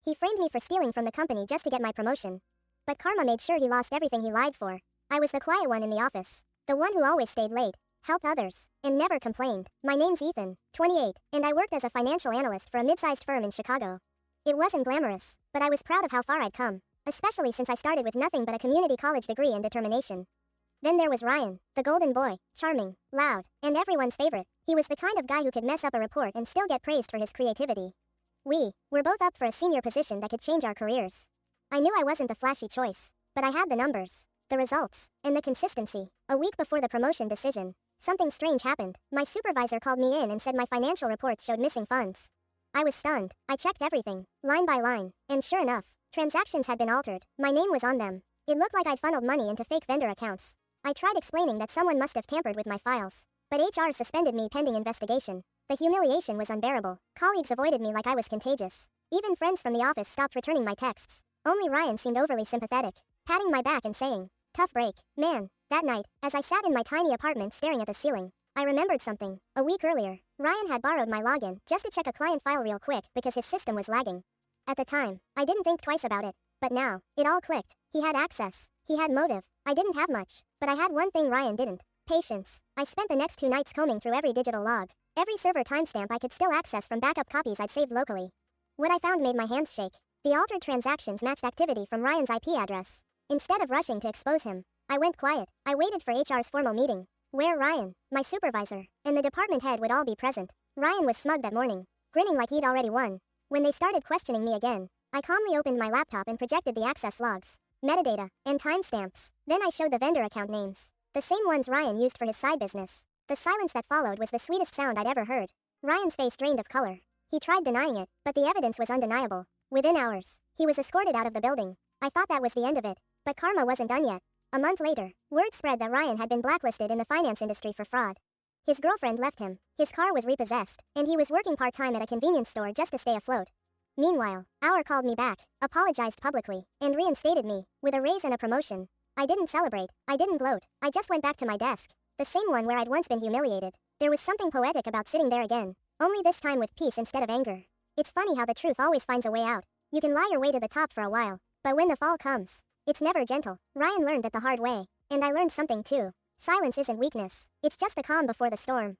He framed me for stealing from the company just to get my promotion. But karma made sure he lost everything he lied for. I was the quiet one in the office. The one who always stayed late, helped others, and never complained. My name's Ethan, 28, and I worked as a financial analyst for a mid-sized firm in Chicago. It wasn't glamorous, but I was proud of how far I'd come, especially since I started with nothing but a community college degree and determination. Then there was Ryan, the golden boy, charming, loud, and everyone's favorite. He was the kind of guy who could mess up a report and still get praised for his creativity. We were both up for a senior position that could change our careers. I knew I wasn't the flashy choice, but I had the numbers, the results, and the consistency. A week before the promotion decision, something strange happened. My supervisor called me in and said my financial reports showed missing funds. I was stunned. I checked everything, line by line, and sure enough, transactions had been altered. My name was on them. It looked like I'd funneled money into fake vendor accounts. I tried explaining that someone must have tampered with my files, but HR suspended me pending investigation. The humiliation was unbearable. Colleagues avoided me like I was contagious. Even friends from the office stopped returning my texts. Only Ryan seemed overly sympathetic, patting my back and saying, "Tough break, man." That night, as I sat in my tiny apartment staring at the ceiling, I remembered something. A week earlier, Ryan had borrowed my login just to check a client file real quick because his system was lagging. At the time, I didn't think twice about it, but now, it all clicked. He had access. He had motive. I didn't have much, but I had one thing Ryan didn't: patience. I spent the next 2 nights combing through every digital log, every server timestamp I could still access from backup copies I'd saved locally. What I found made my hands shake. The altered transactions matched activity from Ryan's IP address. Instead of rushing to expose him, I went quiet. I waited for HR's formal meeting, where Ryan, my supervisor, and the department head would all be present. Ryan was smug that morning, grinning like he'd already won. When they started questioning me again, I calmly opened my laptop and projected the access logs, metadata, and timestamps. Then I showed the vendor account names, the same ones Ryan used for his side business. The silence that followed was the sweetest sound I'd ever heard. Ryan's face drained of color. He tried denying it, but the evidence was undeniable. Within hours, he was escorted out of the building. I thought that was the end of it, but karma wasn't done yet. A month later, word spread that Ryan had been blacklisted in the finance industry for fraud. His girlfriend left him, his car was repossessed, and he was working part-time at a convenience store just to stay afloat. Meanwhile, Auer called me back, apologized publicly, and reinstated me, with a raise and a promotion. I didn't celebrate, I didn't gloat, I just went back to my desk, the same one where I'd once been humiliated. There was something poetic about sitting there again, only this time with peace instead of anger. It's funny how the truth always finds a way out. You can lie your way to the top for a while, but when the fall comes, it's never gentle. Ryan learned that the hard way, and I learned something too. Silence isn't weakness, it's just the calm before the storm.